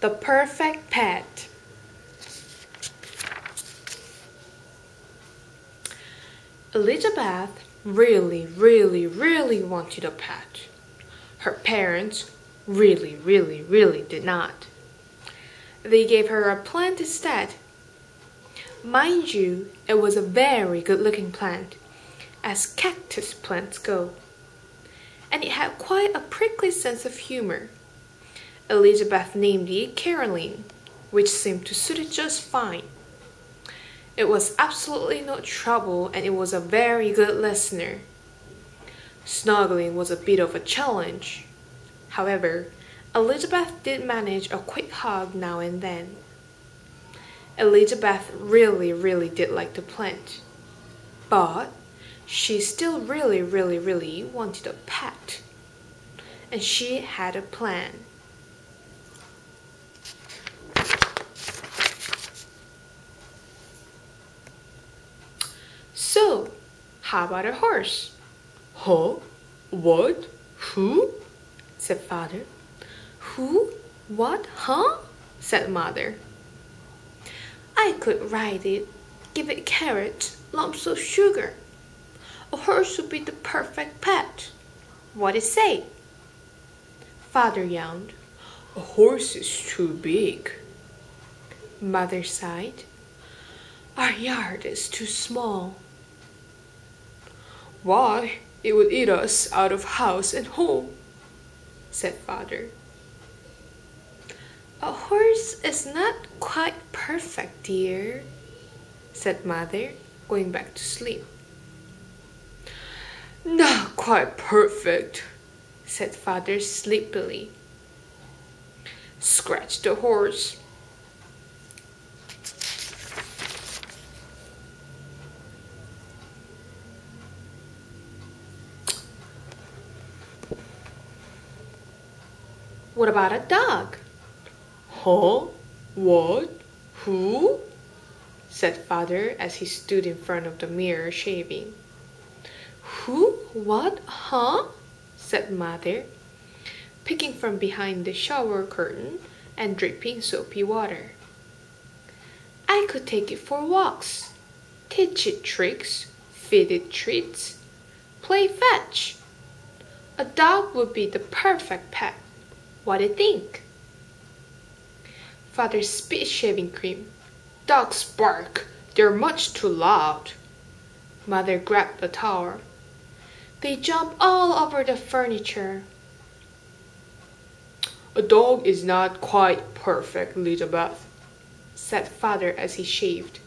The perfect pet. Elizabeth really wanted a pet. Her parents really did not. They gave her a plant instead. Mind you, it was a very good-looking plant, as cactus plants go. And it had quite a prickly sense of humor. Elizabeth named it Caroline, which seemed to suit it just fine. It was absolutely no trouble and it was a very good listener. Snuggling was a bit of a challenge. However, Elizabeth did manage a quick hug now and then. Elizabeth really did like the plant. But she still really wanted a pet. And she had a plan. So, how about a horse? Huh? What? Who? Said father. Who? What? Huh? Said mother. I could ride it, give it carrots, lumps of sugar. A horse would be the perfect pet. What do you say? Father yawned. A horse is too big. Mother sighed. Our yard is too small. Why, it would eat us out of house and home, said father. A horse is not quite perfect, dear, said mother, going back to sleep. Not quite perfect, said father sleepily. Scratch the horse. What about a dog? Huh? What? Who? Said father as he stood in front of the mirror shaving. Who? What? Huh? Said mother, peeking from behind the shower curtain and dripping soapy water. I could take it for walks, teach it tricks, feed it treats, play fetch. A dog would be the perfect pet. What do you think? Father spit shaving cream. Dogs bark. They're much too loud. Mother grabbed the towel. They jump all over the furniture. A dog is not quite perfect, Elizabeth, said father as he shaved.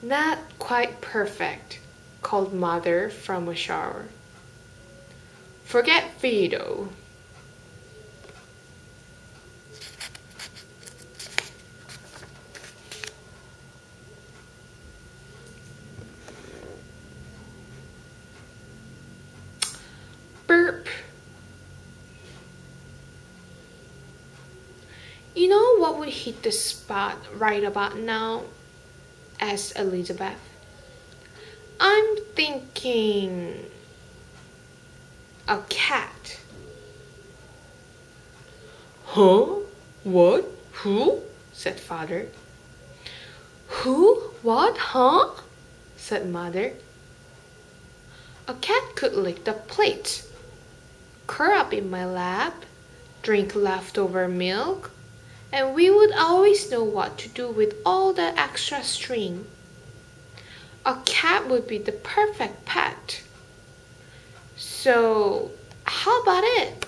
Not quite perfect, called mother from a shower. Forget Fido. Burp. You know what would hit the spot right about now? Asked Elizabeth. I'm thinking a cat. Huh? What? Who? Said father. Who? What? Huh? Said mother. A cat could lick the plate, curl up in my lap, drink leftover milk, and we would always know what to do with all that extra string. A cat would be the perfect pet. So, how about it?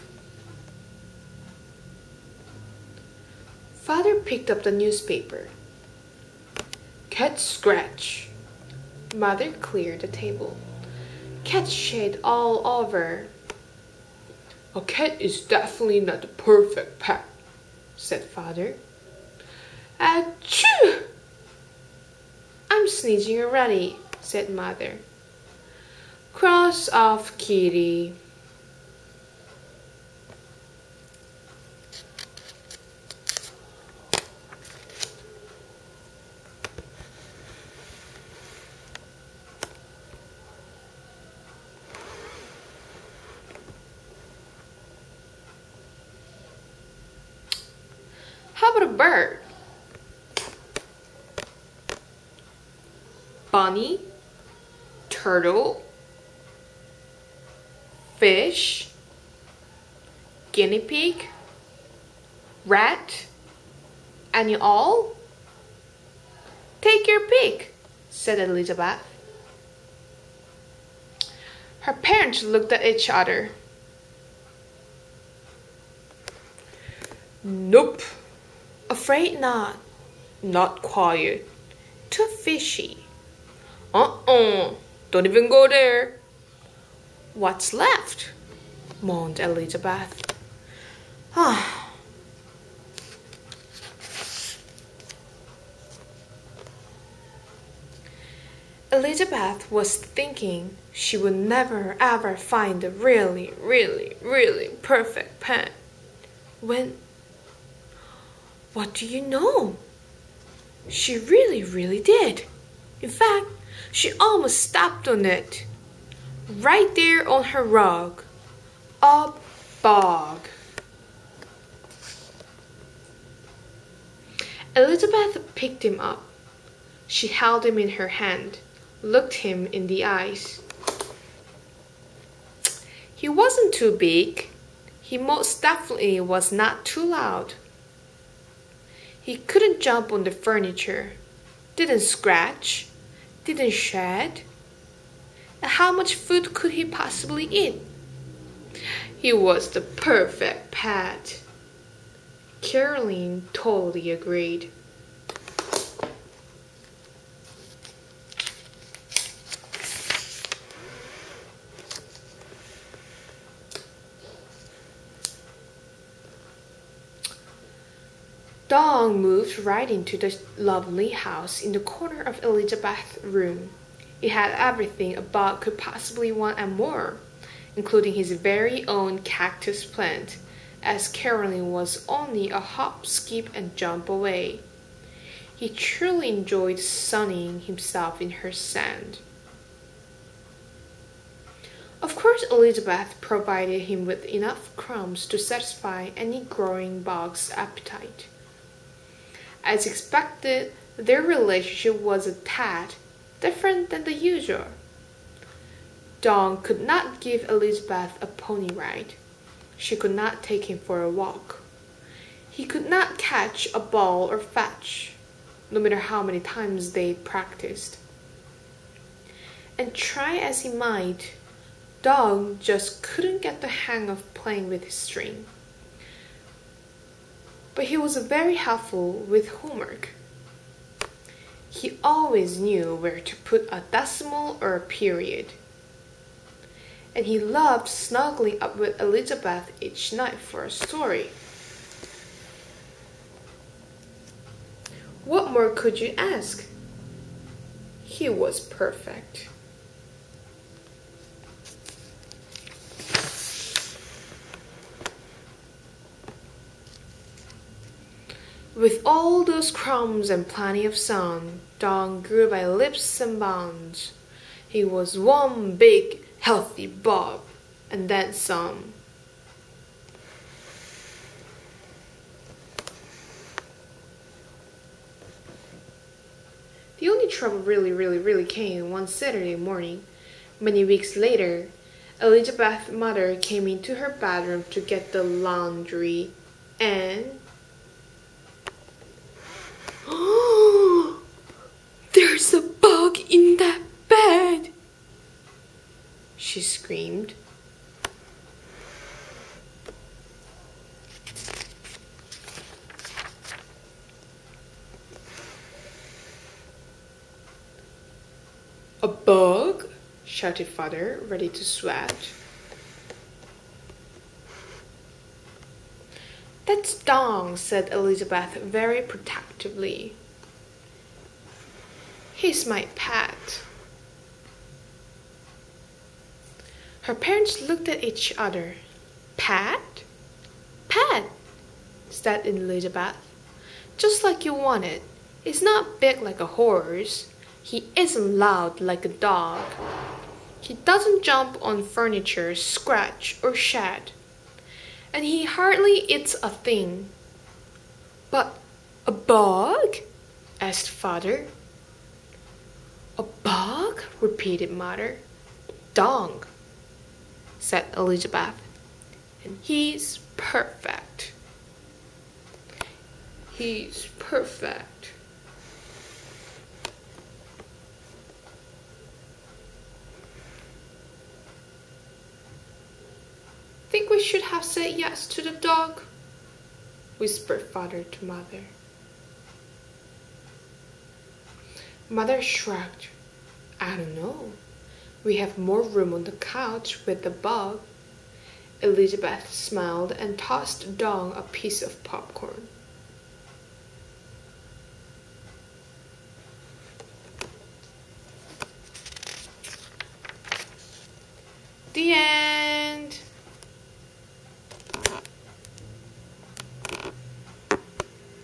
Father picked up the newspaper. Cat scratch. Mother cleared the table. Cat shade all over. A cat is definitely not the perfect pet, said father. Achoo! I'm sneezing already, said mother. Cross off, kitty. How about a bird? Bunny, turtle, fish, guinea pig, rat, any all? Take your pick, said Elizabeth. Her parents looked at each other. Nope. Afraid not. Not quiet. Too fishy. Don't even go there. What's left? Moaned Elizabeth. Elizabeth was thinking she would never ever find the really, really, really perfect pen. When, what do you know? She really, really did. In fact, she almost stepped on it. Right there on her rug. A bug. Elizabeth picked him up. She held him in her hand, looked him in the eyes. He wasn't too big. He most definitely was not too loud. He couldn't jump on the furniture, didn't scratch, didn't shed. And how much food could he possibly eat? He was the perfect pet. Caroline totally agreed. Dawn moved right into the lovely house in the corner of Elizabeth's room. It had everything a bug could possibly want and more, including his very own cactus plant, as Caroline was only a hop, skip, and jump away. He truly enjoyed sunning himself in her sand. Of course, Elizabeth provided him with enough crumbs to satisfy any growing bug's appetite. As expected, their relationship was a tad different than the usual. Dawn could not give Elizabeth a pony ride. She could not take him for a walk. He could not catch a ball or fetch, no matter how many times they practiced. And try as he might, Dawn just couldn't get the hang of playing with his string. But he was very helpful with homework. He always knew where to put a decimal or a period. And he loved snuggling up with Elizabeth each night for a story. What more could you ask? He was perfect. With all those crumbs and plenty of sun, Dawn grew by leaps and bounds. He was one big, healthy bug, and then some. The only trouble really came one Saturday morning. Many weeks later, Elizabeth's mother came into her bedroom to get the laundry, and there's a bug in that bed, she screamed. A bug? Shouted father, ready to sweat. That's Dawn, said Elizabeth very protectively. He's my pet. Her parents looked at each other. Pet? Pet, said Elizabeth. Just like you wanted. He's not big like a horse. He isn't loud like a dog. He doesn't jump on furniture, scratch, or shed. And he hardly eats a thing. But a bug? Asked Father. A bug? Repeated Mother. Dong, said Elizabeth. And he's perfect. He's perfect. Think we should have said yes to the dog? Whispered Father to Mother. Mother shrugged. I don't know. We have more room on the couch with the bug. Elizabeth smiled and tossed Dong a piece of popcorn. The end.